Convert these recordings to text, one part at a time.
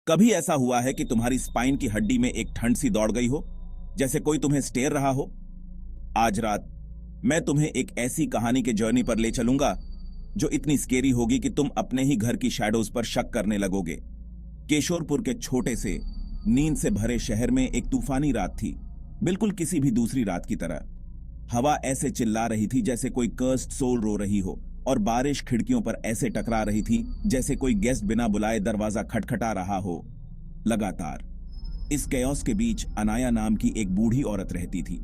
कभी ऐसा हुआ है कि तुम्हारी स्पाइन की हड्डी में एक ठंड सी दौड़ गई हो, जैसे कोई तुम्हें स्टेर रहा हो? आज रात मैं तुम्हें एक ऐसी कहानी के जर्नी पर ले चलूंगा जो इतनी स्केरी होगी कि तुम अपने ही घर की शैडोज पर शक करने लगोगे। केशोरपुर के छोटे से नींद से भरे शहर में एक तूफानी रात थी, बिल्कुल किसी भी दूसरी रात की तरह। हवा ऐसे चिल्ला रही थी जैसे कोई कर्स्ड सोल रो रही हो, और बारिश खिड़कियों पर ऐसे टकरा रही थी जैसे कोई गेस्ट बिना बुलाए दरवाजा खटखटा रहा हो। लगातार इस कैओस के बीच अनाया नाम की एक बूढ़ी औरत रहती थी।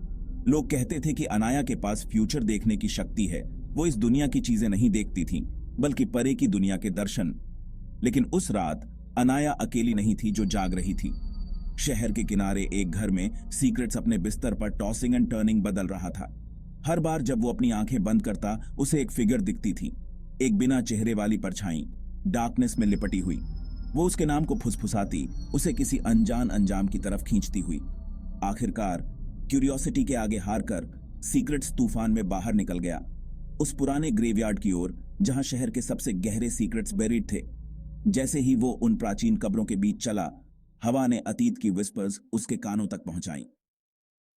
लोग कहते थे कि अनाया के पास फ्यूचर देखने की शक्ति है। वो इस दुनिया की चीजें नहीं देखती थी, बल्कि परे की दुनिया के दर्शन। लेकिन उस रात अनाया अकेली नहीं थी जो जाग रही थी। शहर के किनारे एक घर में सीक्रेट्स अपने बिस्तर पर टॉसिंग एंड टर्निंग बदल रहा था। हर बार जब वो अपनी आंखें बंद करता, उसे एक फिगर दिखती थी, एक बिना चेहरे वाली परछाई, डार्कनेस में लिपटी हुई। वो उसके नाम को फुसफुसाती, उसे किसी अनजान अंजाम की तरफ खींचती हुई। आखिरकार क्यूरियोसिटी के आगे हारकर सीक्रेट्स तूफान में बाहर निकल गया, उस पुराने ग्रेवयार्ड की ओर जहां शहर के सबसे गहरे सीक्रेट्स बेरिड थे। जैसे ही वो उन प्राचीन कब्रों के बीच चला, हवा ने अतीत की विस्पर्स उसके कानों तक पहुंचाई।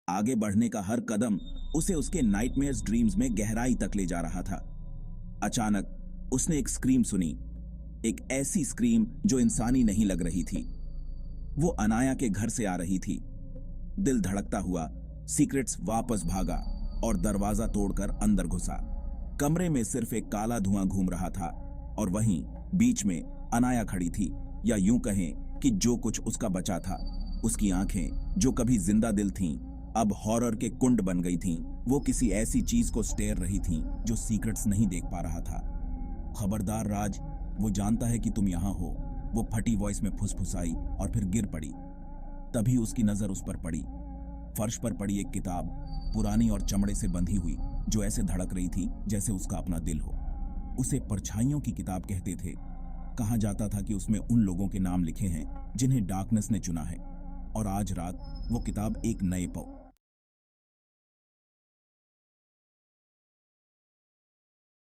आगे बढ़ने का हर कदम उसे उसके नाइटमेयर्स ड्रीम्स में गहराई तक ले जा रहा था। अचानक उसने एक स्क्रीम सुनी, एक ऐसी स्क्रीम जो इंसानी नहीं लग रही थी। वो अनाया के घर से आ रही थी। दिल धड़कता हुआ सीक्रेट्स वापस भागा और दरवाजा तोड़कर अंदर घुसा। कमरे में सिर्फ एक काला धुआं घूम रहा था, और वहीं बीच में अनाया खड़ी थी, या यूं कहें कि जो कुछ उसका बचा था। उसकी आंखें जो कभी जिंदा दिल थीं, अब हॉरर के कुंड बन गई थीं। वो किसी ऐसी चीज को स्टेयर रही थीं जो सीक्रेट्स नहीं देख पा रहा था। खबरदार राज, वो जानता है कि तुम यहां हो, वो फटी वॉइस में फुसफुसाई और फिर गिर पड़ी। तभी उसकी नजर उस पर पड़ी। फर्श पर पड़ी एक किताब, पुरानी और चमड़े से बंधी हुई, जो ऐसे धड़क रही थी जैसे उसका अपना दिल हो। उसे परछाइयों की किताब कहते थे। कहा जाता था कि उसमें उन लोगों के नाम लिखे हैं जिन्हें डार्कनेस ने चुना है। और आज रात वो किताब एक नए